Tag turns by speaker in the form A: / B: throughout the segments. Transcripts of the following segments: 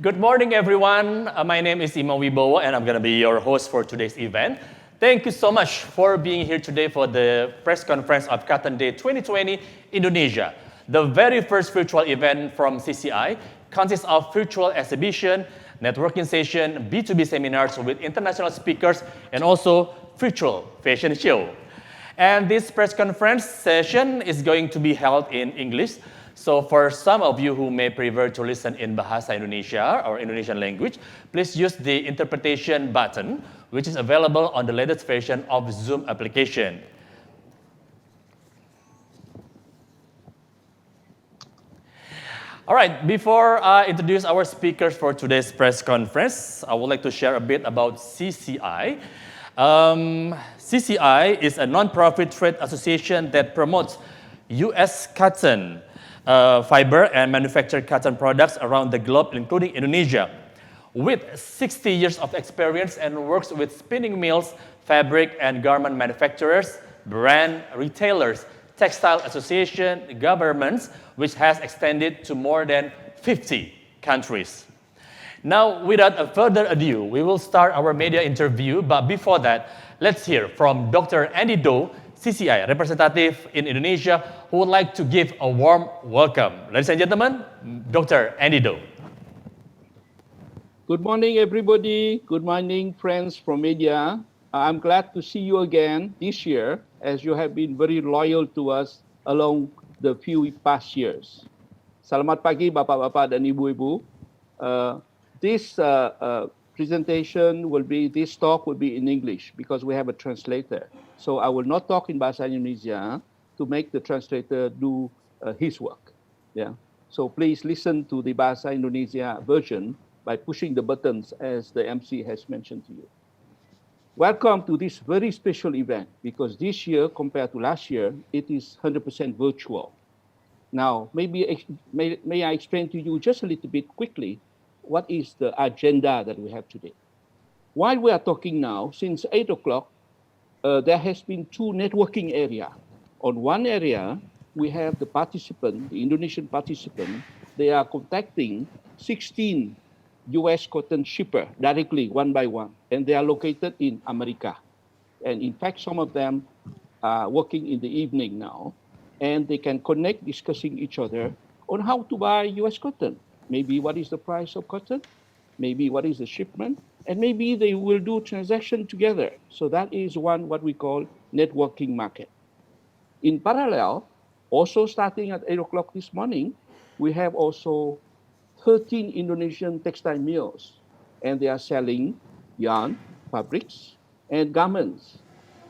A: Good morning, everyone. My name is Imam Wibowo, and I'm going to be your host for today's event. Thank you so much for being here today for the press conference of Cotton Day 2020 Indonesia. The very first virtual event from CCI consists of virtual exhibition, networking session, B2B seminars with international speakers, and also virtual fashion show. And this press conference session is going to be held in English. So for some of you who may prefer to listen in Bahasa Indonesia or Indonesian language, please use the interpretation button, which is available on the latest version of Zoom application. All right, before I introduce our speakers for today's press conference, I would like to share a bit about CCI. CCI is a non-profit trade association that promotes U.S. cotton, fiber and manufactured cotton products around the globe, including Indonesia, with 60 years of experience and works with spinning mills, fabric and garment manufacturers, brand retailers, textile association, governments, which has extended to more than 50 countries. Now, without further ado, we will start our media interview, but before that, let's hear from Dr. Andy Do, CCI representative in Indonesia, who would like to give a warm welcome. Ladies and gentlemen, Dr. Andy Do.
B: Good morning, everybody. Good morning, friends from media. I'm glad to see you again this year, as you have been very loyal to us along the few past years. Selamat pagi, Bapak-Bapak dan Ibu-Ibu. This talk will be in English because we have a translator. So I will not talk in Bahasa Indonesia to make the translator do his work. Yeah. So please listen to the Bahasa Indonesia version by pushing the buttons as the MC has mentioned to you. Welcome to this very special event because this year compared to last year, it is 100% virtual. Now, may I explain to you just a little bit quickly what is the agenda that we have today. While we are talking now, since 8 o'clock, there has been two networking areas. On one area, we have the Indonesian participant. They are contacting 16 U.S. cotton shipper directly, one by one, and they are located in America. And in fact, some of them are working in the evening now, and they can connect discussing each other on how to buy U.S. cotton. Maybe what is the price of cotton, maybe what is the shipment, and maybe they will do transaction together. So that is what we call networking market. In parallel, also starting at 8 o'clock this morning, we have also 13 Indonesian textile mills, and they are selling yarn, fabrics, and garments.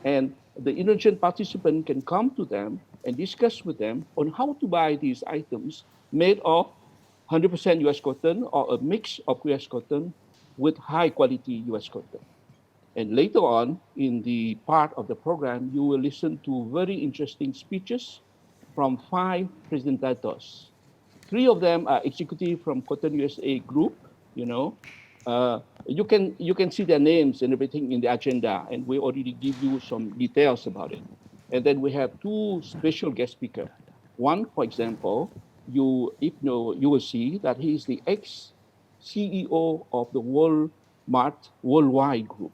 B: And the Indonesian participant can come to them and discuss with them on how to buy these items made of 100% US cotton or a mix of US cotton with high quality US cotton. And later on in the part of the program, you will listen to very interesting speeches from 5 presentators. 3 of them are executive from Cotton USA Group. You can see their names and everything in the agenda, and we already give you some details about it. And then we have 2 special guest speakers. One, for example, you will see that he is the ex-CEO of the Walmart Worldwide Group.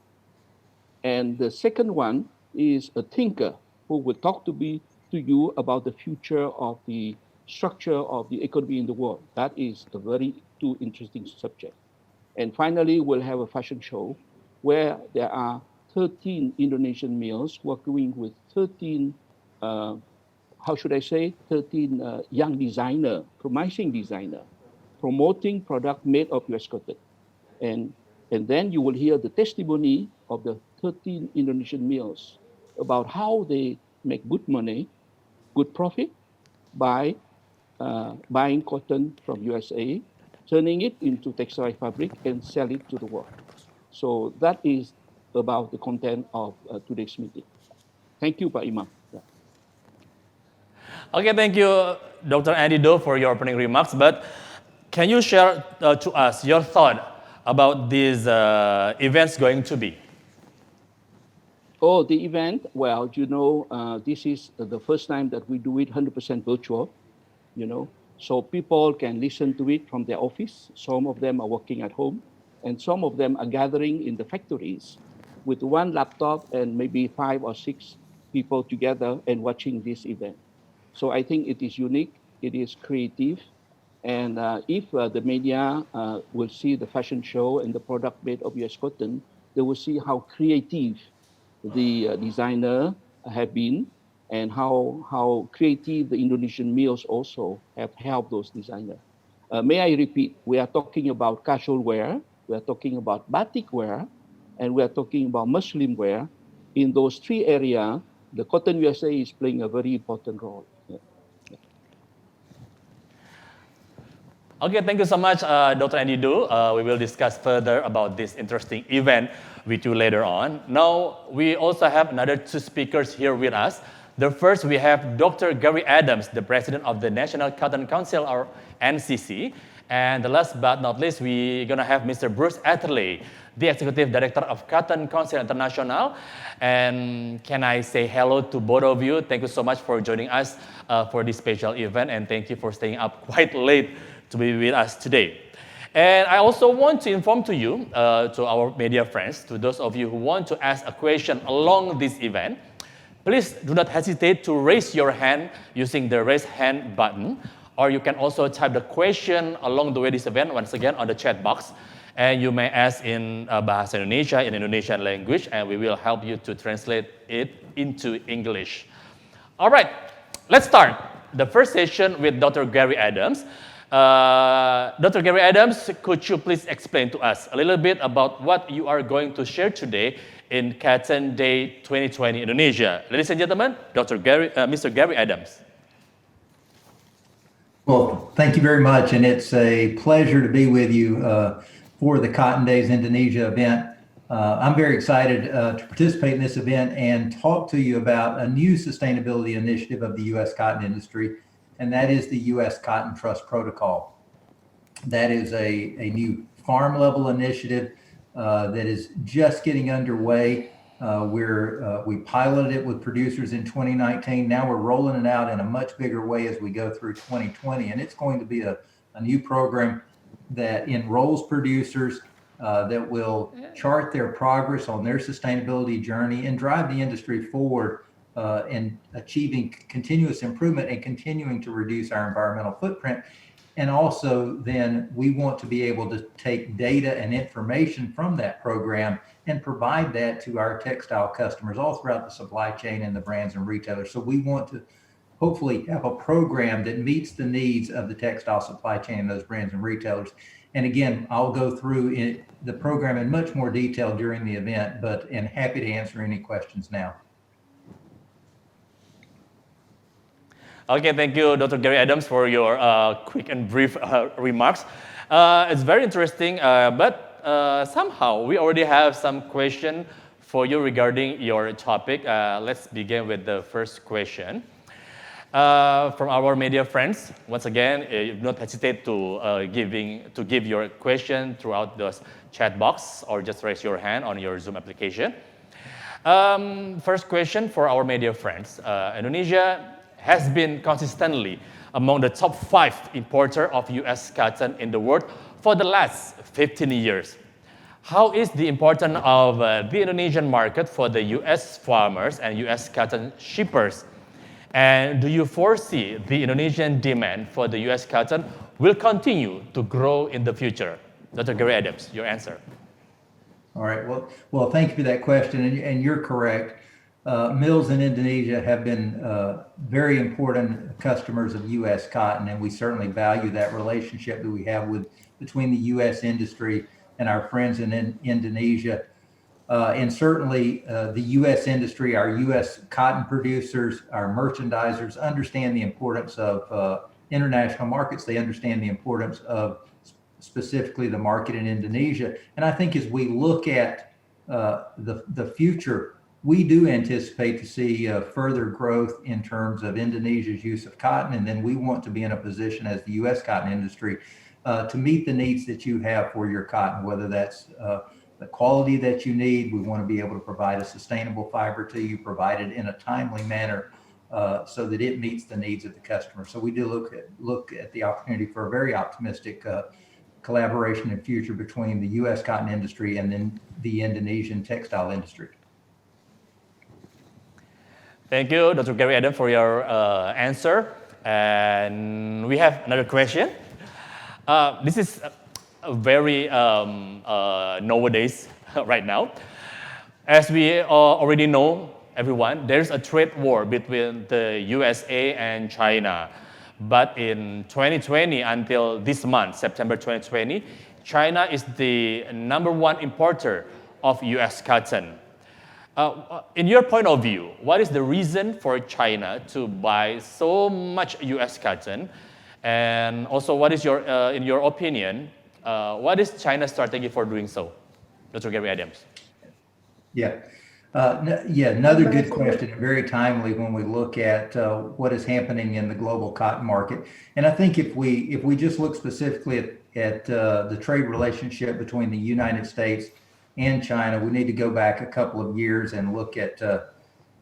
B: And the second one is a thinker who will talk to you about the future of the structure of the economy in the world. That is a very interesting subject. And finally, we'll have a fashion show where there are 13 Indonesian mills working with 13, 13 young designer, promising designer, promoting product made of US cotton. And then you will hear the testimony of the 13 Indonesian mills about how they make good money, good profit by buying cotton from USA, turning it into textile fabric and sell it to the world. So that is about the content of today's meeting. Thank you, Pak Imam. Yeah.
A: Okay, thank you, Dr. Andy Do, for your opening remarks. But can you share to us your thought about these events going to be?
B: Oh, the event, well, this is the first time that we do it 100% virtual. So people can listen to it from their office. Some of them are working at home, and some of them are gathering in the factories with one laptop and maybe 5 or 6 people together and watching this event. So I think it is unique, it is creative, and if the media will see the fashion show and the product made of US cotton, they will see how creative the designer have been, and how creative the Indonesian mills also have helped those designers. May I repeat, we are talking about casual wear, we are talking about batik wear, and we are talking about Muslim wear. In those 3 areas, the Cotton USA is playing a very important role. Yeah.
A: Okay, thank you so much, Dr. Andido. We will discuss further about this interesting event with you later on. Now, we also have another 2 speakers here with us. The first, we have Dr. Gary Adams, the president of the National Cotton Council, or NCC. And the last but not least, we're going to have Mr. Bruce Atherley, the executive director of Cotton Council International. And can I say hello to both of you? Thank you so much for joining us for this special event, and thank you for staying up quite late to be with us today. And I also want to inform to you, to our media friends, to those of you who want to ask a question along this event, please do not hesitate to raise your hand using the raise hand button, or you can also type the question along the way this event, once again, on the chat box. And you may ask in Bahasa Indonesia, in Indonesian language, and we will help you to translate it into English. All right, let's start the first session with Dr. Gary Adams. Dr. Gary Adams, could you please explain to us a little bit about what you are going to share today in Cotton Day 2020 Indonesia? Ladies and gentlemen, Mr. Gary Adams.
C: Well, thank you very much, and it's a pleasure to be with you for the Cotton Days Indonesia event. I'm very excited to participate in this event and talk to you about a new sustainability initiative of the U.S. cotton industry, and that is the U.S. Cotton Trust Protocol. That is a new farm-level initiative that is just getting underway. We piloted it with producers in 2019. Now we're rolling it out in a much bigger way as we go through 2020, and it's going to be a new program that enrolls producers that will chart their progress on their sustainability journey and drive the industry forward in achieving continuous improvement and continuing to reduce our environmental footprint. And also then we want to be able to take data and information from that program and provide that to our textile customers all throughout the supply chain and the brands and retailers. So we want to hopefully have a program that meets the needs of the textile supply chain and those brands and retailers. And again, I'll go through the program in much more detail during the event, but I'm happy to answer any questions now.
A: Okay, thank you, Dr. Gary Adams, for your quick and brief remarks. It's very interesting, but somehow we already have some question for you regarding your topic. Let's begin with the first question. From our media friends, once again, do not hesitate to give your question throughout the chat box, or just raise your hand on your Zoom application. First question for our media friends. Indonesia has been consistently among the top 5 importer of U.S. cotton in the world for the last 15 years. How is the importance of the Indonesian market for the U.S. farmers and U.S. cotton shippers? And do you foresee the Indonesian demand for the U.S. cotton will continue to grow in the future? Dr. Gary Adams, your answer.
C: All right. Well, thank you for that question, and you're correct. Mills in Indonesia have been very important customers of U.S. cotton, and we certainly value that relationship that we have between the U.S. industry and our friends in Indonesia. And certainly the U.S. industry, our U.S. cotton producers, our merchandisers understand the importance of international markets. They understand the importance of specifically the market in Indonesia. And I think as we look at the future, we do anticipate to see further growth in terms of Indonesia's use of cotton. And then we want to be in a position as the U.S. cotton industry to meet the needs that you have for your cotton, whether that's the quality that you need. We want to be able to provide a sustainable fiber to you, provide it in a timely manner, so that it meets the needs of the customer. So we do look at the opportunity for a very optimistic collaboration in future between the U.S. cotton industry and then the Indonesian textile industry.
A: Thank you, Dr. Gary Adam, for your answer. And we have another question. This is very nowadays, right now. As we already know, everyone, there's a trade war between the USA and China. But in 2020, until this month, September 2020, China is the #1 importer of US cotton. In your point of view, what is the reason for China to buy so much US cotton? And also, what is your, in your opinion, what is China's strategy for doing so? Dr. Gary Adams.
C: Yeah. Another good question, and very timely when we look at what is happening in the global cotton market. And I think if we just look specifically at the trade relationship between the United States and China, we need to go back a couple of years and look at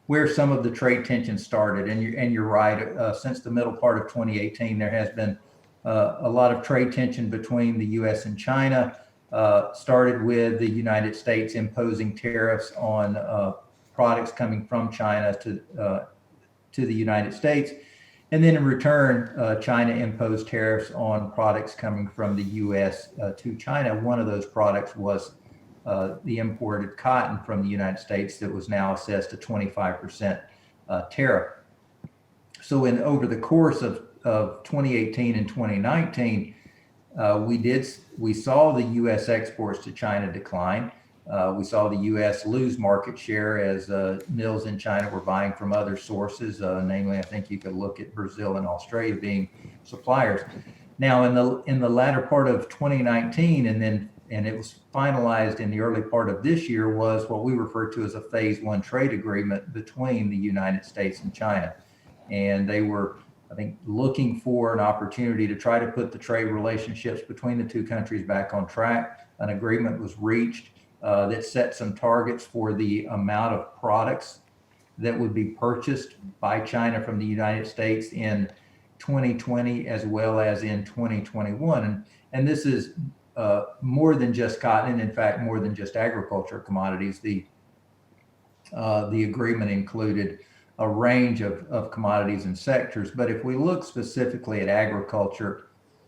C: where some of the trade tensions started. And you're right, since the middle part of 2018, there has been a lot of trade tension between the U.S. and China. Started with the United States imposing tariffs on products coming from China to the United States. And then in return, China imposed tariffs on products coming from the U.S. To China. One of those products was the imported cotton from the United States that was now assessed a 25% tariff. So over the course of 2018 and 2019, we saw the U.S. exports to China decline. We saw the U.S. lose market share as mills in China were buying from other sources. Namely, I think you could look at Brazil and Australia being suppliers. Now, in the latter part of 2019, and it was finalized in the early part of this year, was what we refer to as a Phase 1 trade agreement between the United States and China, and they were, I think, looking for an opportunity to try to put the trade relationships between the two countries back on track. An agreement was reached that set some targets for the amount of products that would be purchased by China from the United States in 2020 as well as in 2021. And this is more than just cotton, and in fact, more than just agriculture commodities. The agreement included a range of commodities and sectors. But if we look specifically at agriculture,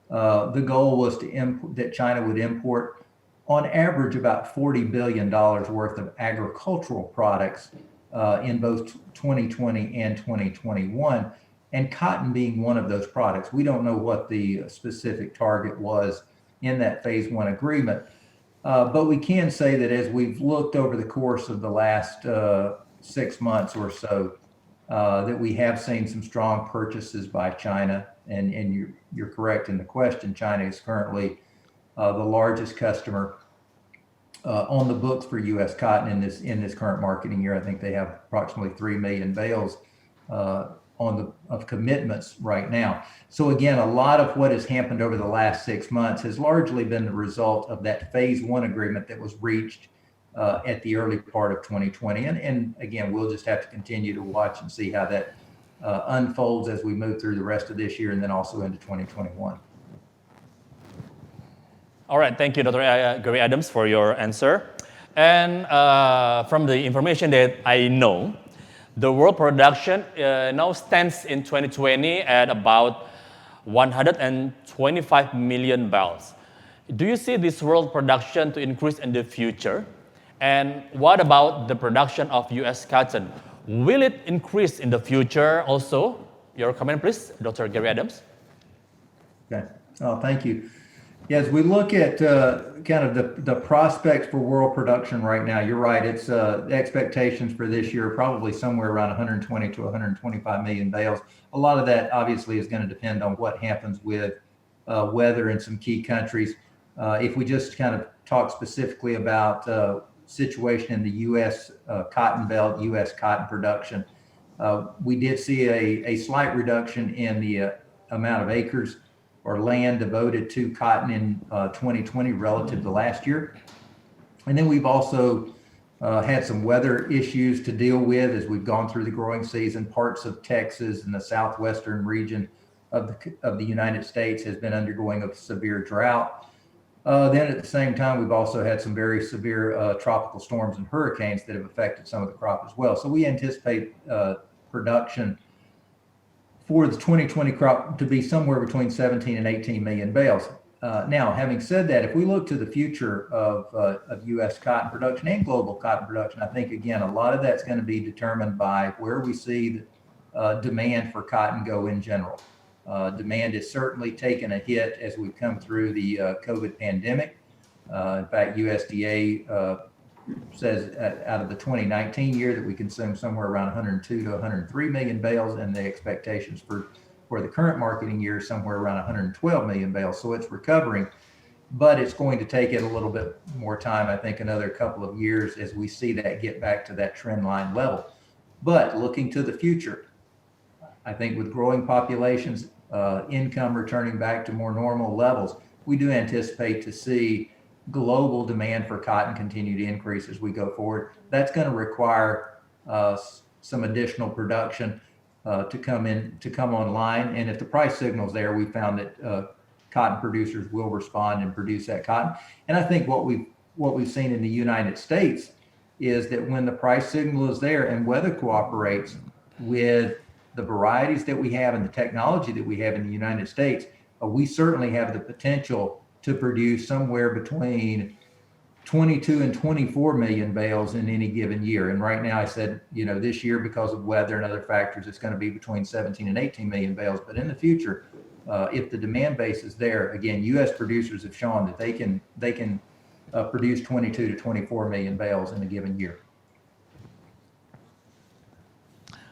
C: the goal was that China would import on average about $40 billion worth of agricultural products in both 2020 and 2021, and cotton being one of those products. We don't know what the specific target was in that Phase 1 agreement, but we can say that as we've looked over the course of the last 6 months or so, that we have seen some strong purchases by China, and you're correct in the question. China is currently the largest customer on the books for U.S. cotton in this current marketing year. I think they have approximately 3 million bales of commitments right now. So again, a lot of what has happened over the last 6 months has largely been the result of that Phase 1 agreement that was reached at the early part of 2020. And again, we'll just have to continue to watch and see how that unfolds as we move through the rest of this year and then also into 2021.
A: All right, thank you, Dr. Gary Adams, for your answer. And from the information that I know, the world production now stands in 2020 at about 125 million barrels. Do you see this world production to increase in the future? And what about the production of U.S. cotton? Will it increase in the future also? Your comment, please, Dr. Gary Adams.
C: Okay. Oh, thank you. Yeah, as we look at kind of the prospects for world production right now, you're right. It's the expectations for this year probably somewhere around 120 to 125 million bales. A lot of that obviously is going to depend on what happens with weather in some key countries. If we just kind of talk specifically about situation in the U.S. Cotton Belt, U.S. cotton production, we did see a slight reduction in the amount of acres or land devoted to cotton in 2020 relative to last year. And then we've also had some weather issues to deal with as we've gone through the growing season. Parts of Texas and the southwestern region of the United States has been undergoing a severe drought. Then at the same time, we've also had some very severe tropical storms and hurricanes that have affected some of the crop as well. So we anticipate production for the 2020 crop to be somewhere between 17 and 18 million bales. Now, having said that, if we look to the future of U.S. cotton production and global cotton production, I think, again, a lot of that's going to be determined by where we see the demand for cotton go in general. Demand has certainly taken a hit as we've come through the COVID pandemic. In fact, USDA says out of the 2019 year that we consume somewhere around 102 to 103 million bales, and the expectations for the current marketing year is somewhere around 112 million bales. So it's recovering, but it's going to take it a little bit more time, I think another couple of years as we see that get back to that trend line level. But looking to the future, I think with growing populations, income returning back to more normal levels, we do anticipate to see global demand for cotton continue to increase as we go forward. That's going to require some additional production to come online. And if the price signal's there, we found that cotton producers will respond and produce that cotton. And I think what we've seen in the United States is that when the price signal is there and weather cooperates with the varieties that we have and the technology that we have in the United States, we certainly have the potential to produce somewhere between 22 and 24 million bales in any given year. And right now I said, this year because of weather and other factors, it's going to be between 17 and 18 million bales. But in the future, if the demand base is there, again, U.S. producers have shown that they can produce 22 to 24 million bales in a given year.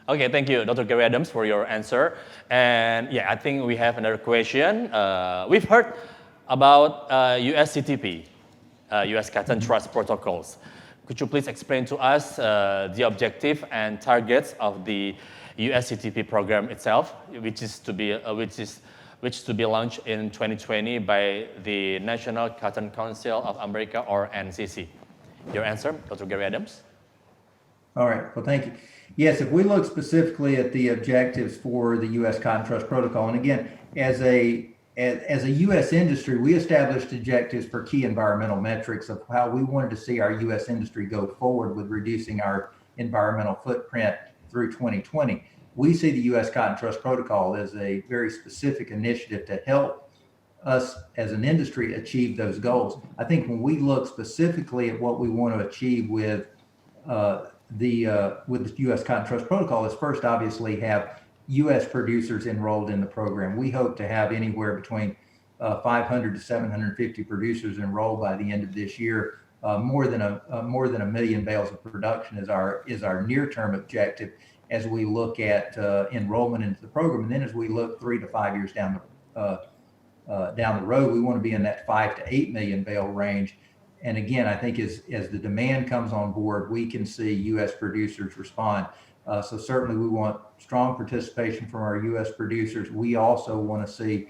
A: Okay, thank you, Dr. Gary Adams, for your answer. And yeah, I think we have another question. We've heard about USCTP, U.S. Cotton Trust Protocols. Could you please explain to us the objective and targets of the USCTP program itself, which is to be launched in 2020 by the National Cotton Council of America, or NCC? Your answer, Dr. Gary Adams.
C: All right. Well, thank you. Yes, if we look specifically at the objectives for the U.S. Cotton Trust Protocol, and again, as a U.S. industry, we established objectives for key environmental metrics of how we wanted to see our U.S. industry go forward with reducing our environmental footprint through 2020. We see the U.S. Cotton Trust Protocol as a very specific initiative to help us as an industry achieve those goals. I think when we look specifically at what we want to achieve with the U.S. Cotton Trust Protocol is first, obviously, have U.S. producers enrolled in the program. We hope to have anywhere between 500 to 750 producers enrolled by the end of this year. More than a million bales of production is our near-term objective as we look at enrollment into the program. And then as we look 3 to 5 years down the road, we want to be in that 5 to 8 million bale range. And again, I think as the demand comes on board, we can see U.S. producers respond. So certainly we want strong participation from our U.S. producers. We also want to see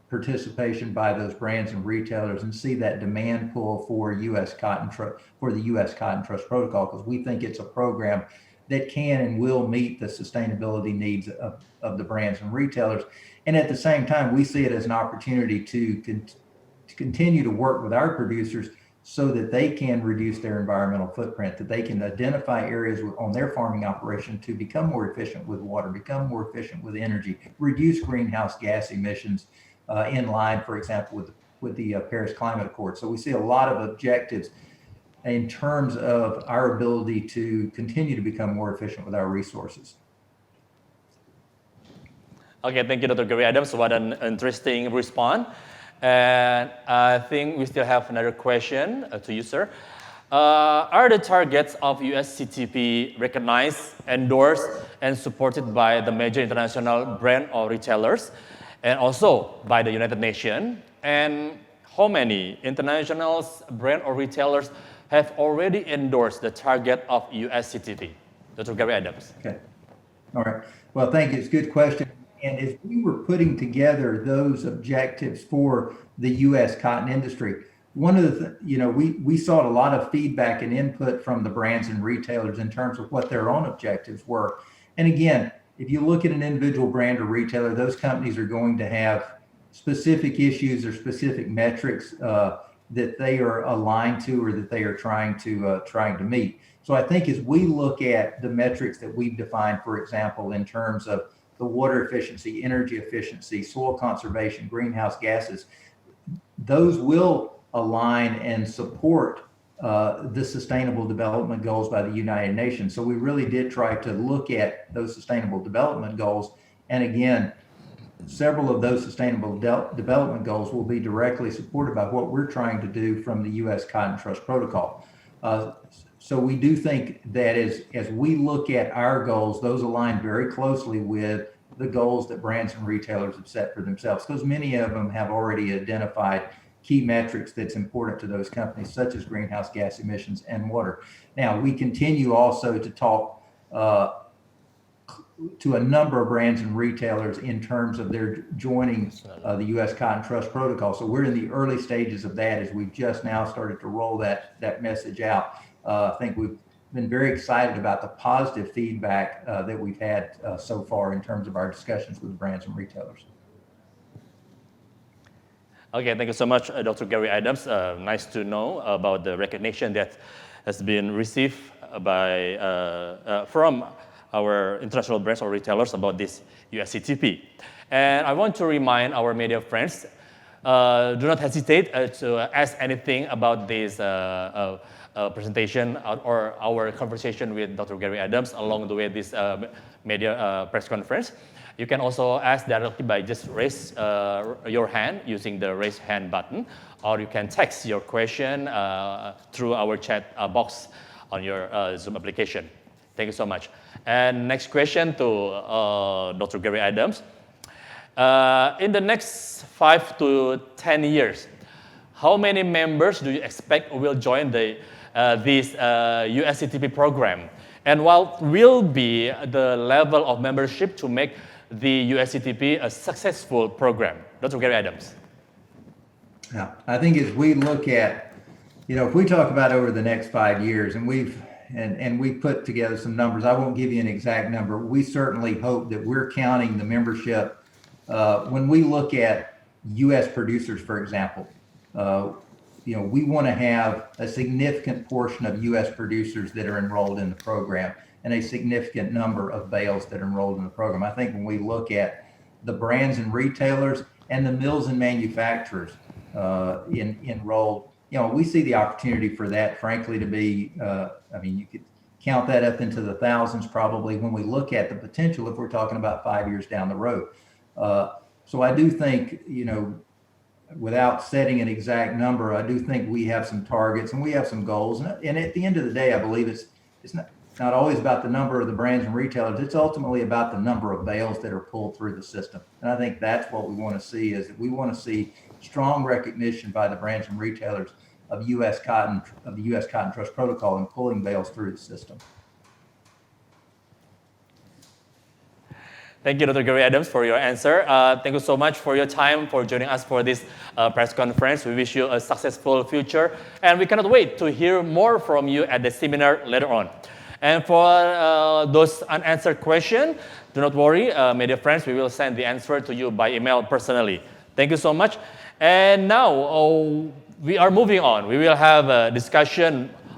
C: participation by those brands and retailers and see that demand pull for the U.S. Cotton Trust Protocol, because we think it's a program that can and will meet the sustainability needs of the brands and retailers. And at the same time, we see it as an opportunity to continue to work with our producers so that they can reduce their environmental footprint, that they can identify areas on their farming operation to become more efficient with water, become more efficient with energy, reduce greenhouse gas emissions in line, for example, with the Paris Climate Accord. So we see a lot of objectives in terms of our ability to continue to become more efficient with our resources.
A: Okay, thank you, Dr. Gary Adams. What an interesting response. And I think we still have another question to you, sir. Are the targets of USCTP recognized, endorsed, and supported by the major international brand or retailers, and also by the United Nations? And how many international brand or retailers have already endorsed the target of USCTP? Dr. Gary Adams.
C: Okay. All right. Well, thank you. It's a good question. And as we were putting together those objectives for the U.S. cotton industry, one of we sought a lot of feedback and input from the brands and retailers in terms of what their own objectives were. And again, if you look at an individual brand or retailer, those companies are going to have specific issues or specific metrics that they are aligned to or that they are trying to meet. So I think as we look at the metrics that we've defined, for example, in terms of the water efficiency, energy efficiency, soil conservation, greenhouse gases, those will align and support the Sustainable Development Goals by the United Nations. So we really did try to look at those Sustainable Development Goals. And again, several of those Sustainable Development Goals will be directly supported by what we're trying to do from the U.S. Cotton Trust Protocol. So we do think that as we look at our goals, those align very closely with the goals that brands and retailers have set for themselves, because many of them have already identified key metrics that's important to those companies, such as greenhouse gas emissions and water. Now, we continue also to talk to a number of brands and retailers in terms of their joining the U.S. Cotton Trust Protocol. So we're in the early stages of that as we've just now started to roll that message out. I think we've been very excited about the positive feedback that we've had so far in terms of our discussions with brands and retailers.
A: Okay, thank you so much, Dr. Gary Adams. Nice to know about the recognition that has been received from our international brands or retailers about this USCTP. And I want to remind our media friends, do not hesitate to ask anything about this presentation or our conversation with Dr. Gary Adams along the way this media press conference. You can also ask directly by just raise your hand using the raise hand button, or you can text your question through our chat box on your Zoom application. Thank you so much. And next question to Dr. Gary Adams. In the next 5 to 10 years, how many members do you expect will join this USCTP program? And what will be the level of membership to make the USCTP a successful program? Dr. Gary Adams.
C: Yeah, I think as we look at, if we talk about over the next 5 years, and we've put together some numbers, I won't give you an exact number. We certainly hope that we're counting the membership. When we look at U.S. producers, for example, we want to have a significant portion of U.S. producers that are enrolled in the program and a significant number of bales that are enrolled in the program. I think when we look at the brands and retailers and the mills and manufacturers enrolled, we see the opportunity for that, frankly, to be, you could count that up into the thousands probably when we look at the potential if we're talking about 5 years down the road. So I do think, without setting an exact number, I do think we have some targets and we have some goals. And at the end of the day, I believe it's not always about the number of the brands and retailers. It's ultimately about the number of bales that are pulled through the system. And I think that's what we want to see, is that we want to see strong recognition by the brands and retailers of the U.S. Cotton Trust Protocol and pulling bales through the system.
A: Thank you, Dr. Gary Adams, for your answer. Thank you so much for your time, for joining us for this press conference. We wish you a successful future, and we cannot wait to hear more from you at the seminar later on. And for those unanswered questions, do not worry, media friends, we will send the answer to you by email personally. Thank you so much. And now we are moving on. We will have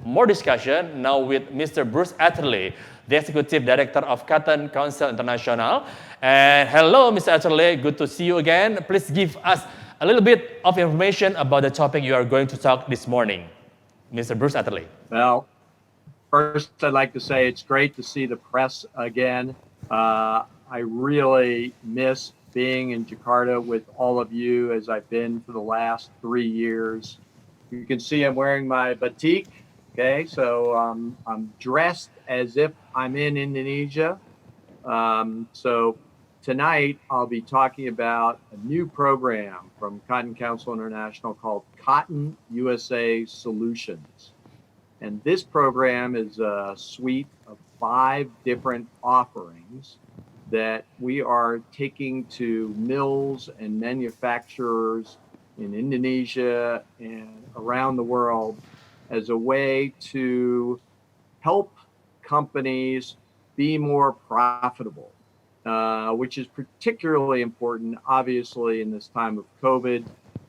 A: more discussion now with Mr. Bruce Atherley, the Executive Director of Cotton Council International. And hello, Mr. Atherley, good to see you again. Please give us a little bit of information about the topic you are going to talk this morning. Mr. Bruce Atherley.
D: Well, first I'd like to say it's great to see the press again. I really miss being in Jakarta with all of you, as I've been for the last 3 years. You can see I'm wearing my batik. Okay, so I'm dressed as if I'm in Indonesia. So tonight I'll be talking about a new program from Cotton Council International called Cotton USA Solutions. And this program is a suite of 5 different offerings that we are taking to mills and manufacturers in Indonesia and around the world as a way to help companies be more profitable, which is particularly important, obviously, in this time of COVID.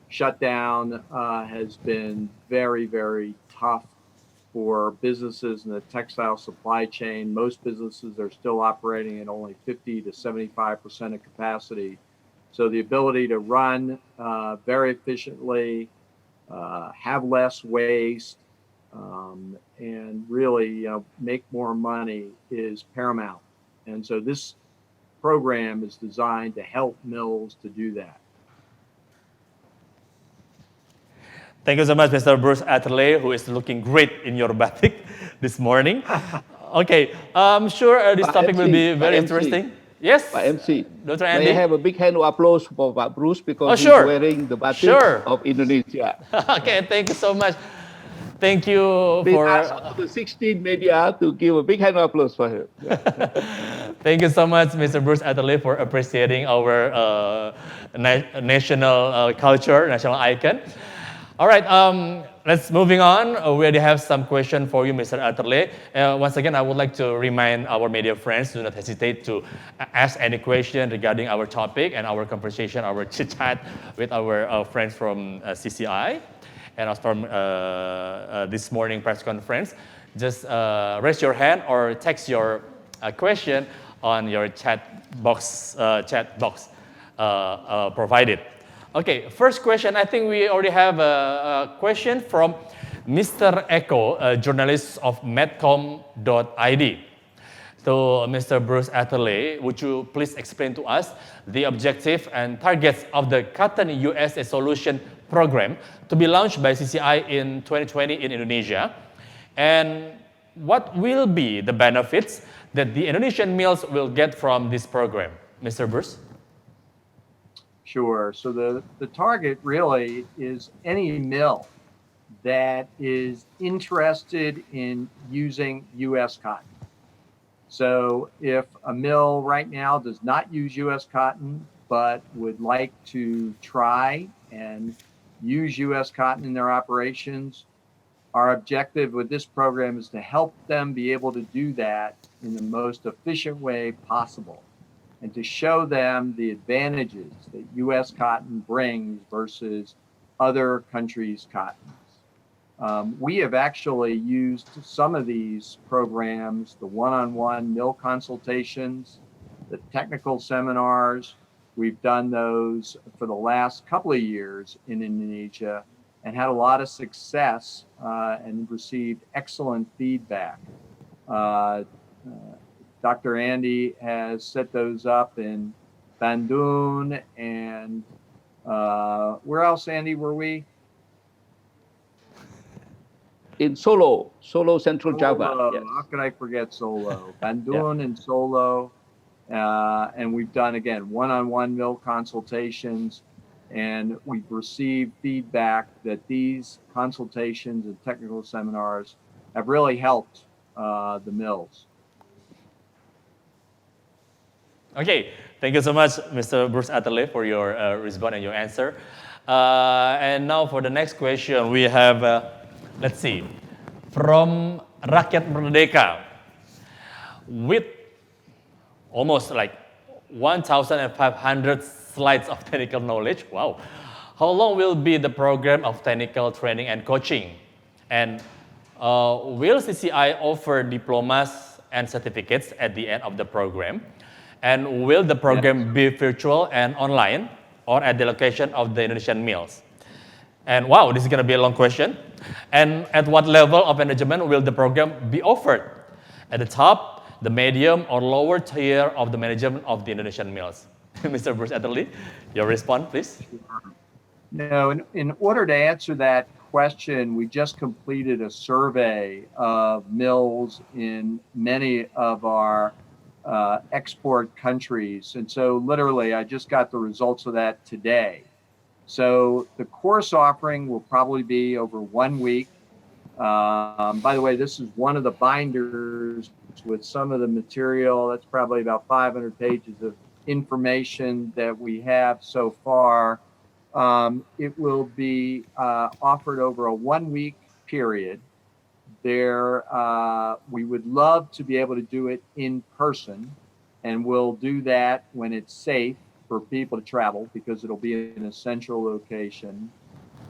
D: Shutdown has been very, very tough for businesses in the textile supply chain. Most businesses are still operating at only 50 to 75% of capacity. So the ability to run very efficiently, have less waste, and really make more money is paramount. And so this program is designed to help mills to do that.
A: Thank you so much, Mr. Bruce Atterley, who is looking great in your batik this morning. Okay, I'm sure this topic will be very interesting. Yes,
B: Pak MC,
A: Dr.
B: may
A: Andy?
B: I have a big hand of applause for Pak Bruce because he's
A: sure.
B: wearing the batik
A: Sure.
B: of Indonesia.
A: Okay, thank you so much. Thank you
B: Please
A: for.
B: ask all the 16 media to give a big hand of applause for him. Yeah.
A: Thank you so much, Mr. Bruce Atterley, for appreciating our national culture, national icon. All right, let's moving on. We already have some question for you, Mr. Atterley. Once again, I would like to remind our media friends, do not hesitate to ask any question regarding our topic and our conversation, our chit chat with our friends from CCI and also from this morning press conference. Just raise your hand or text your question on your chat box provided. Okay, first question. I think we already have a question from Mr. Eko, a journalist of medcom.id. So, Mr. Bruce Atterley, would you please explain to us the objective and targets of the Cotton USA Solution Program to be launched by CCI in 2020 in Indonesia? And what will be the benefits that the Indonesian mills will get from this program? Mr. Bruce?
D: Sure. So the target really is any mill that is interested in using U.S. cotton. So if a mill right now does not use U.S. cotton, but would like to try and use U.S. cotton in their operations, our objective with this program is to help them be able to do that in the most efficient way possible, and to show them the advantages that U.S. cotton brings versus other countries' cottons. We have actually used some of these programs, the one-on-one mill consultations, the technical seminars. We've done those for the last couple of years in Indonesia and had a lot of success and received excellent feedback. Dr. Andy has set those up in Bandung and where else, Andy, were we?
B: In Solo, Central Java.
D: Yes. How could I forget Solo? Bandung and Solo. And we've done, again, one-on-one mill consultations. And we've received feedback that these consultations and technical seminars have really helped the mills.
A: Okay, thank you so much, Mr. Bruce Atterley, for your response and your answer. And now for the next question, we have, let's see, from Rakyat Merdeka, with almost like 1,500 slides of technical knowledge. Wow. How long will be the program of technical training and coaching? And will CCI offer diplomas and certificates at the end of the program? And will the program be virtual and online or at the location of the Indonesian mills? And wow, this is going to be a long question. And at what level of management will the program be offered? At the top, the medium, or lower tier of the management of the Indonesian mills? Mr. Bruce Atterley, your response, please.
D: No, in order to answer that question, we just completed a survey of mills in many of our export countries. And so literally, I just got the results of that today. So the course offering will probably be over 1 week. By the way, this is one of the binders with some of the material. That's probably about 500 pages of information that we have so far. It will be offered over a 1 week period. We would love to be able to do it in person, and we'll do that when it's safe for people to travel because it'll be in a central location.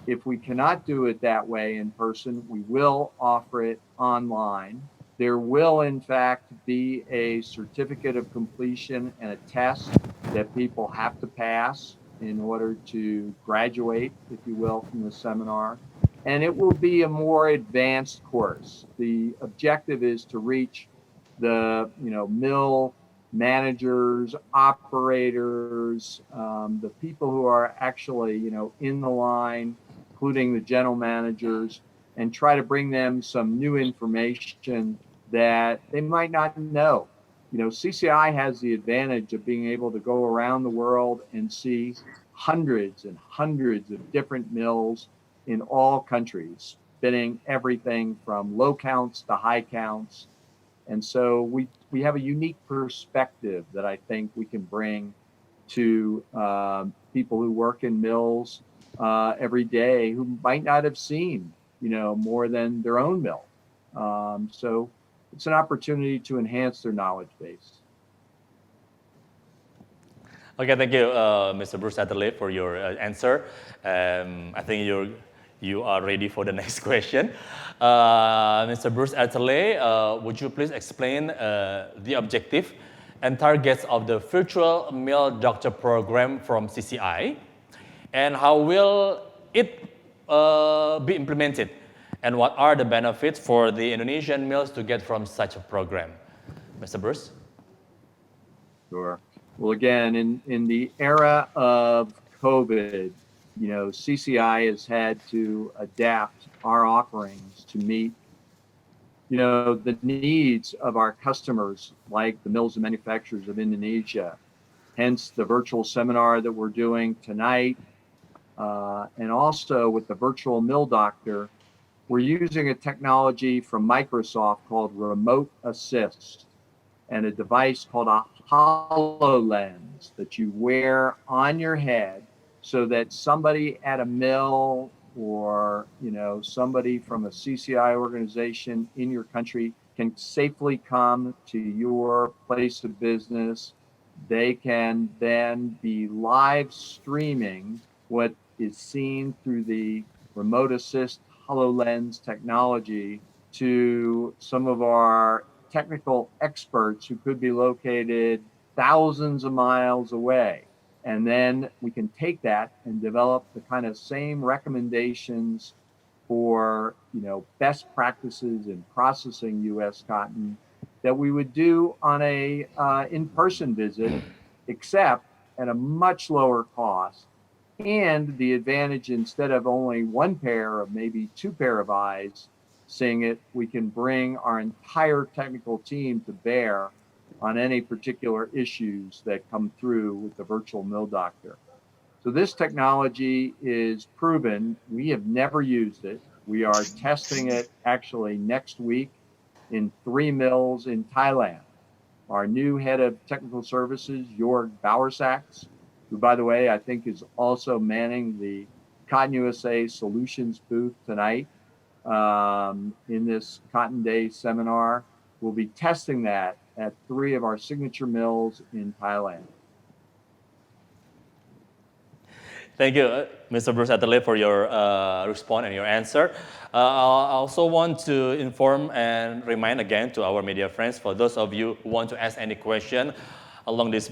D: If we cannot do it that way in person, we will offer it online. There will, in fact, be a certificate of completion and a test that people have to pass in order to graduate, if you will, from the seminar. And it will be a more advanced course. The objective is to reach the mill managers, operators, the people who are actually in the line, including the general managers, and try to bring them some new information that they might not know. CCI has the advantage of being able to go around the world and see hundreds and hundreds of different mills in all countries, spinning everything from low counts to high counts. And so we have a unique perspective that I think we can bring to people who work in mills every day who might not have seen, more than their own mill. So it's an opportunity to enhance their knowledge base.
A: Okay, thank you, Mr. Bruce Adderley, for your answer. I think you are ready for the next question. Mr. Bruce Adderley, would you please explain the objective and targets of the virtual mill doctor program from CCI, and how will it be implemented, and what are the benefits for the Indonesian mills to get from such a program? Mr. Bruce?
D: Sure. Well, again, in the era of COVID, CCI has had to adapt our offerings to meet, the needs of our customers, like the mills and manufacturers of Indonesia. Hence the virtual seminar that we're doing tonight. And also with the virtual mill doctor, we're using a technology from Microsoft called Remote Assist, and a device called a HoloLens that you wear on your head so that somebody at a mill or somebody from a CCI organization in your country can safely come to your place of business. They can then be live streaming what is seen through the Remote Assist HoloLens technology to some of our technical experts who could be located thousands of miles away. And then we can take that and develop the kind of same recommendations for best practices in processing U.S. cotton that we would do on a in-person visit, except at a much lower cost. And the advantage, instead of only one pair of maybe two pair of eyes seeing it, we can bring our entire technical team to bear on any particular issues that come through with the virtual mill doctor. So this technology is proven. We have never used it. We are testing it actually next week in 3 mills in Thailand. Our new head of technical services, Jorg Bauersachs, who, by the way, I think is also manning the Cotton USA Solutions booth tonight in this Cotton Day seminar, will be testing that at 3 of our signature mills in Thailand.
A: Thank you, Mr. Bruce Adderley, for your response and your answer. I also want to inform and remind again to our media friends, for those of you who want to ask any question along this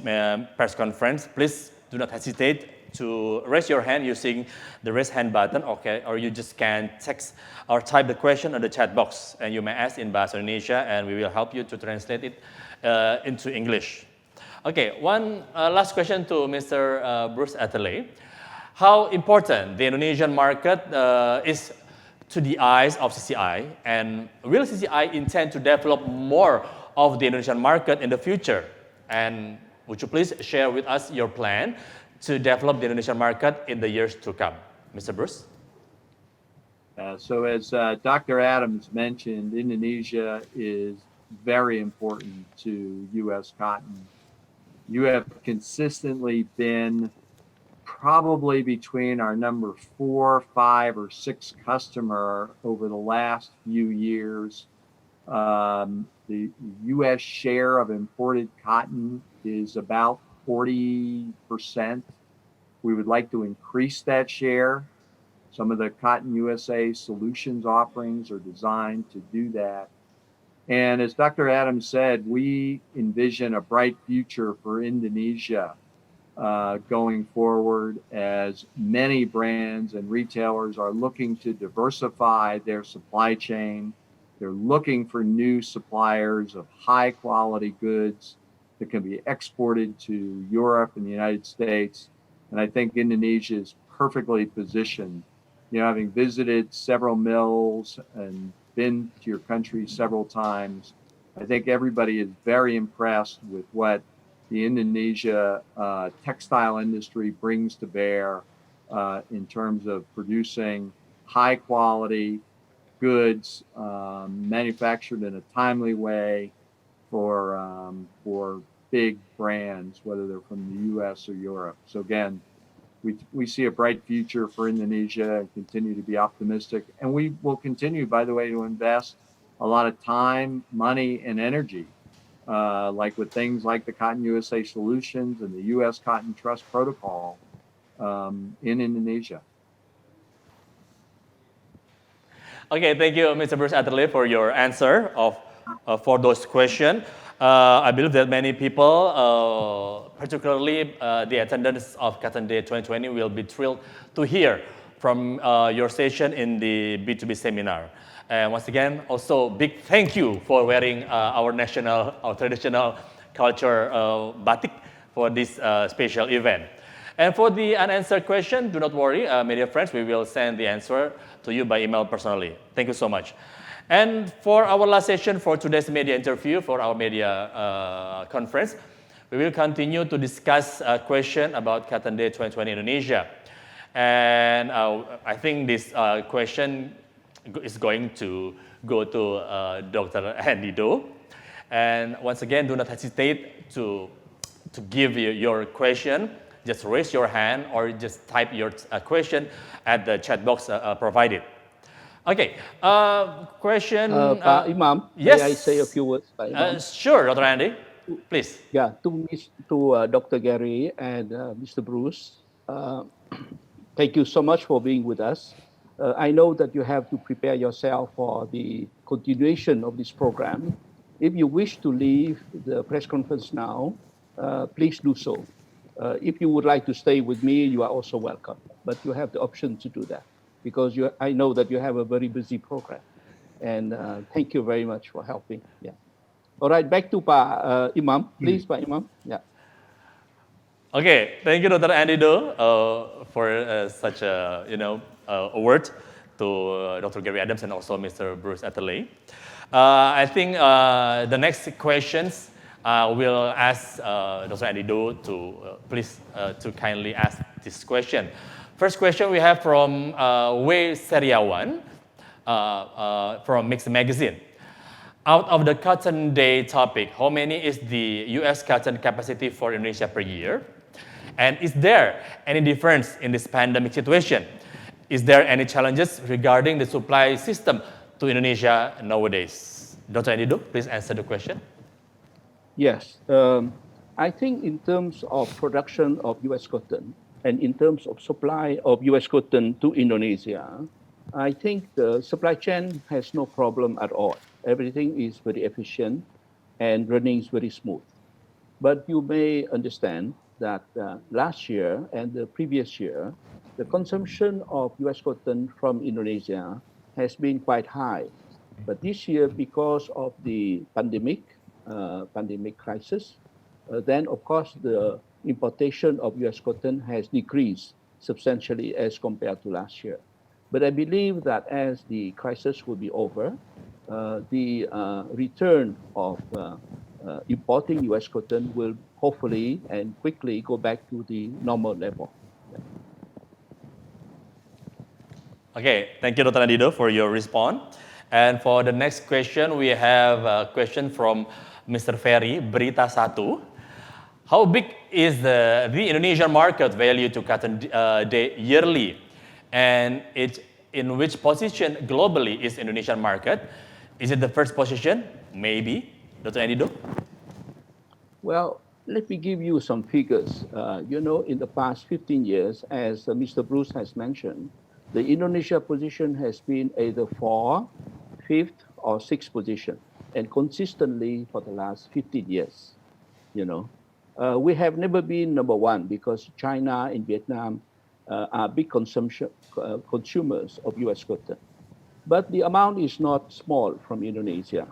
A: press conference, please do not hesitate to raise your hand using the raise hand button, okay? Or you just can text or type the question on the chat box, and you may ask in Bahasa Indonesia, and we will help you to translate it into English. Okay, one last question to Mr. Bruce Adderley. How important the Indonesian market is to the eyes of CCI, and will CCI intend to develop more of the Indonesian market in the future? And would you please share with us your plan to develop the Indonesian market in the years to come? Mr. Bruce?
D: So as Dr. Adams mentioned, Indonesia is very important to U.S. cotton. You have consistently been probably between our number 4, 5, or 6 customer over the last few years. The U.S. share of imported cotton is about 40%. We would like to increase that share. Some of the Cotton USA solutions offerings are designed to do that. And as Dr. Adams said, we envision a bright future for Indonesia going forward as many brands and retailers are looking to diversify their supply chain. They're looking for new suppliers of high quality goods that can be exported to Europe and the United States. And I think Indonesia is perfectly positioned. You know, having visited several mills and been to your country several times, I think everybody is very impressed with what the Indonesia textile industry brings to bear in terms of producing high quality goods manufactured in a timely way for big brands, whether they're from the U.S. or Europe. So again, we see a bright future for Indonesia and continue to be optimistic. And we will continue, by the way, to invest a lot of time, money, and energy, like with things like the Cotton USA Solutions and the U.S. Cotton Trust Protocol in Indonesia.
A: Okay, thank you, Mr. Bruce Atherley, for your answer for those questions. I believe that many people, particularly the attendants of Cotton Day 2020, will be thrilled to hear from your session in the B2B seminar. And once again, also big thank you for wearing our traditional culture batik for this special event. And for the unanswered question, do not worry, media friends, we will send the answer to you by email personally. Thank you so much. And for our last session for today's media interview, for our media conference, we will continue to discuss a question about Cotton Day 2020 Indonesia. And I think this question is going to go to Dr. Andy Do. And once again, do not hesitate to give your question. Just raise your hand or just type your question at the chat box provided. Okay, question.
B: Pak Imam,
A: yes.
B: may I say a few words, Pak Imam?
A: Sure, Dr. Andy, please.
B: Yeah, to Dr. Gary and Mr. Bruce, thank you so much for being with us. I know that you have to prepare yourself for the continuation of this program. If you wish to leave the press conference now, please do so. If you would like to stay with me, you are also welcome. But you have the option to do that because I know that you have a very busy program. And thank you very much for helping. Yeah. All right, back to Pak Imam. Please, Pak Imam. Yeah.
A: Okay, thank you, Dr. Andy Do, for such a a word to Dr. Gary Adams and also Mr. Bruce Atherley. I think the next questions will ask Dr. Andy Do to please to kindly ask this question. First question we have from Wei Seriawan from Mix Magazine. Out of the Cotton Day topic, how many is the U.S. cotton capacity for Indonesia per year? And is there any difference in this pandemic situation? Is there any challenges regarding the supply system to Indonesia nowadays? Dr. Andy Do, please answer the question.
B: Yes. I think in terms of production of U.S. cotton and in terms of supply of U.S. cotton to Indonesia, I think the supply chain has no problem at all. Everything is very efficient and running is very smooth. But you may understand that last year and the previous year, the consumption of U.S. cotton from Indonesia has been quite high. But this year, because of the pandemic crisis, then of course the importation of U.S. cotton has decreased substantially as compared to last year. But I believe that as the crisis will be over, the return of importing U.S. cotton will hopefully and quickly go back to the normal level.
A: Okay, thank you, Dr. Andido, for your response. And for the next question, we have a question from Mr. Ferry, Berita Satu. How big is the Indonesian market value to cotton day yearly? And in which position globally is Indonesian market? Is it the first position? Maybe. Dr. Andido?
B: Well, let me give you some figures. In the past 15 years, as Mr. Bruce has mentioned, the Indonesia position has been either 4th, 5th, or 6th position, and consistently for the last 15 years. We have never been number 1 because China and Vietnam are big consumers of U.S. cotton. But the amount is not small from Indonesia.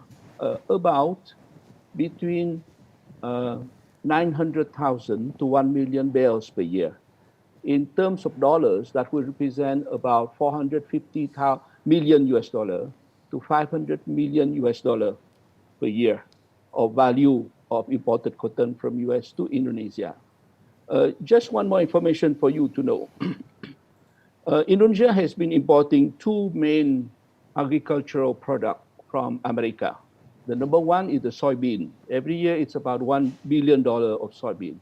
B: About between 900,000 to 1 million bales per year. In terms of dollars, that will represent about 450 million US dollar to 500 million US dollar per year of value of imported cotton from US to Indonesia. Just one more information for you to know. Indonesia has been importing 2 main agricultural products from America. The number 1 is the soybean. Every year it's about $1 billion of soybean.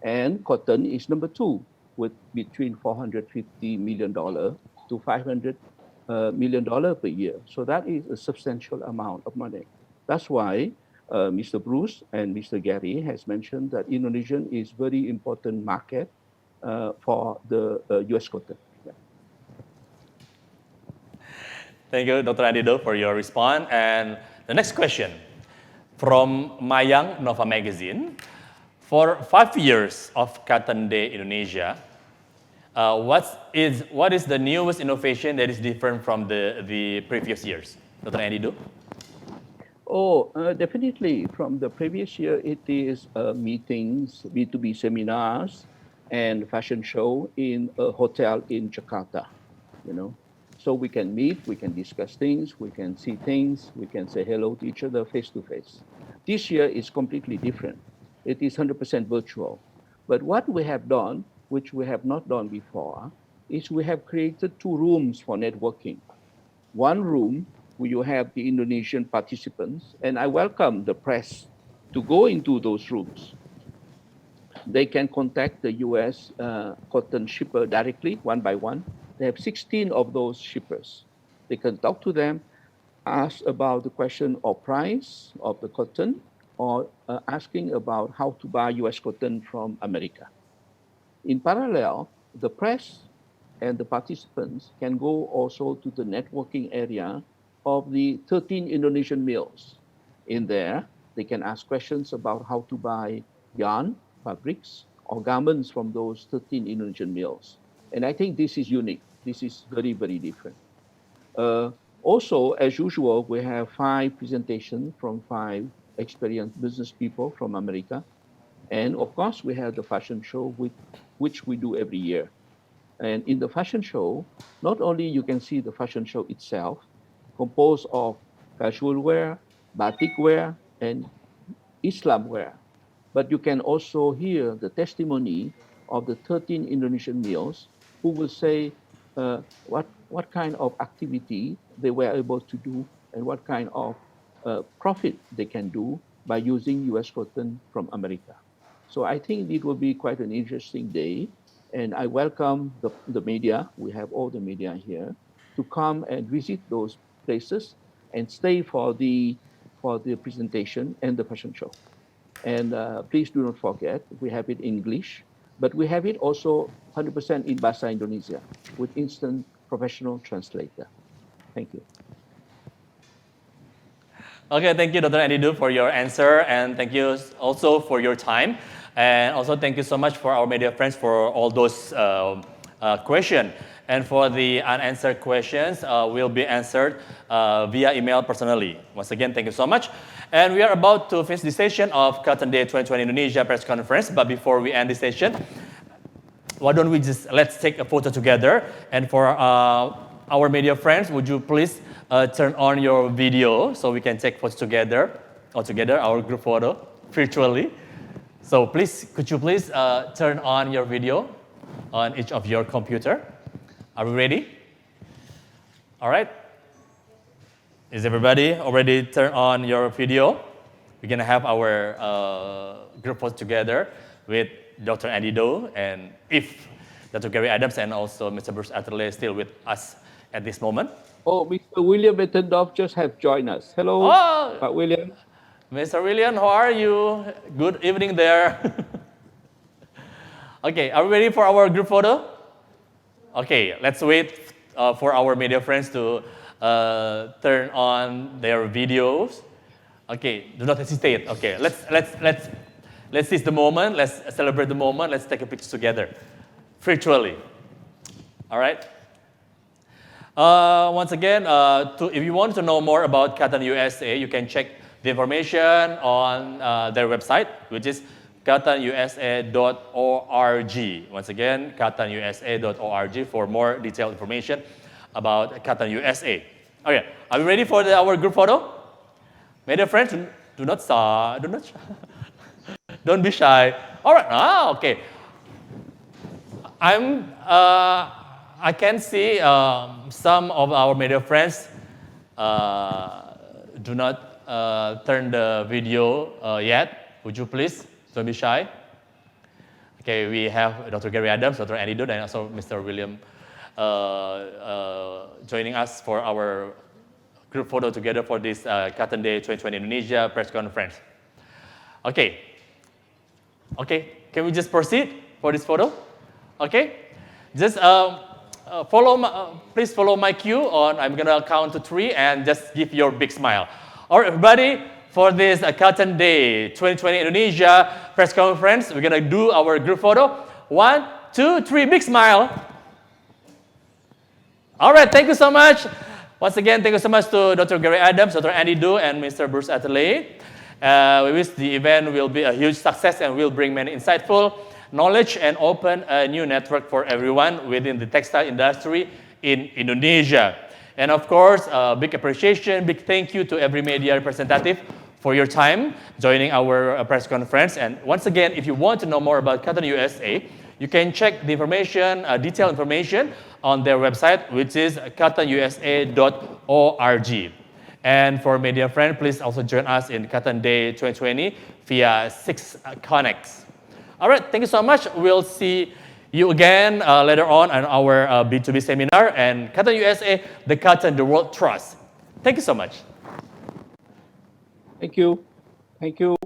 B: And cotton is number 2 with between $450 million to $500 million per year. So that is a substantial amount of money. That's why Mr. Bruce and Mr. Gary has mentioned that Indonesia is very important market for the US cotton. Yeah.
A: Thank you, Dr. Andido, for your response. And the next question from Mayang Nova Magazine. For 5 years of Cotton Day Indonesia, what is the newest innovation that is different from the previous years? Dr. Andido?
B: Definitely. From the previous year, it is meetings, B2B seminars, and fashion show in a hotel in Jakarta. So we can meet, we can discuss things, we can see things, we can say hello to each other face to face. This year is completely different. It is 100% virtual. But what we have done, which we have not done before, is we have created 2 rooms for networking. One room where you have the Indonesian participants, and I welcome the press to go into those rooms. They can contact the US cotton shipper directly, one by one. They have 16 of those shippers. They can talk to them, ask about the question of price of the cotton, or asking about how to buy US cotton from America. In parallel, the press and the participants can go also to the networking area of the 13 Indonesian mills. In there, they can ask questions about how to buy yarn, fabrics, or garments from those 13 Indonesian mills. And I think this is unique. This is very, very different. Also, as usual, we have 5 presentations from 5 experienced business people from America. And of course, we have the fashion show, which we do every year. And in the fashion show, not only you can see the fashion show itself, composed of casual wear, batik wear, and Islam wear, but you can also hear the testimony of the 13 Indonesian mills who will say what kind of activity they were able to do and what kind of profit they can do by using US cotton from America. So I think it will be quite an interesting day. And I welcome the media, we have all the media here, to come and visit those places and stay for the presentation and the fashion show. And please do not forget, we have it in English, but we have it also 100% in Bahasa Indonesia with instant professional translator. Thank you.
A: Okay, thank you, Dr. Andido, for your answer, and thank you also for your time. And also thank you so much for our media friends for all those questions. And for the unanswered questions will be answered via email personally. Once again, thank you so much. And we are about to finish the session of Cotton Day 2020 Indonesia press conference. But before we end the session, why don't we let's take a photo together. And for our media friends, would you please turn on your video so we can take photos together, our group photo, virtually. So please, could you please turn on your video on each of your computer? Are we ready? All right. Is everybody already turned on your video? We're gonna have our group photo together with with Dr. Andy Do, and if Dr. Gary Adams and also Mr. Bruce Atherley still with us at this moment.
B: Oh, Mr. William Bettendorf just have joined us. Hello,
A: Oh,
B: Pak William.
A: Mr. William, how are you? Good evening there. Okay, are we ready for our group photo? Okay, let's wait for our media friends to turn on their videos. Okay, do not hesitate. Okay, let's seize the moment. Let's celebrate the moment. Let's take a picture together, virtually. All right. Once again, if you want to know more about Cotton USA, you can check the information on their website, which is cottonusa.org. Once again, cottonusa.org for more detailed information about Cotton USA. Okay, are we ready for our group photo? Media friends, don't be shy. All right. Okay. I can see some of our media friends do not turn the video yet. Would you please? Don't be shy. Okay, we have Dr. Gary Adams, Dr. Andy Dodd, and also Mr. William joining us for our group photo together for this Cotton Day 2020 Indonesia press conference. Okay. Okay, can we just proceed for this photo? Okay, just please follow my cue on. I'm gonna count to 3 and just give your big smile. All right, everybody, for this Cotton Day 2020 Indonesia press conference, we're gonna do our group photo. 1, 2, 3, big smile. All right, thank you so much. Once again, thank you so much to Dr. Gary Adams, Dr. Andy Do, and Mr. Bruce Atherley. We wish the event will be a huge success and will bring many insightful knowledge and open a new network for everyone within the textile industry in Indonesia. And of course, big appreciation, big thank you to every media representative for your time joining our press conference. And once again, if you want to know more about Cotton USA, you can check the information, detailed information on their website, which is cottonusa.org. And for media friends, please also join us in Cotton Day 2020 via 6 Connects. All right, thank you so much. We'll see you again later on our B2B seminar and Cotton USA, the cotton the world trusts. Thank you so much.
B: Thank you. Thank you.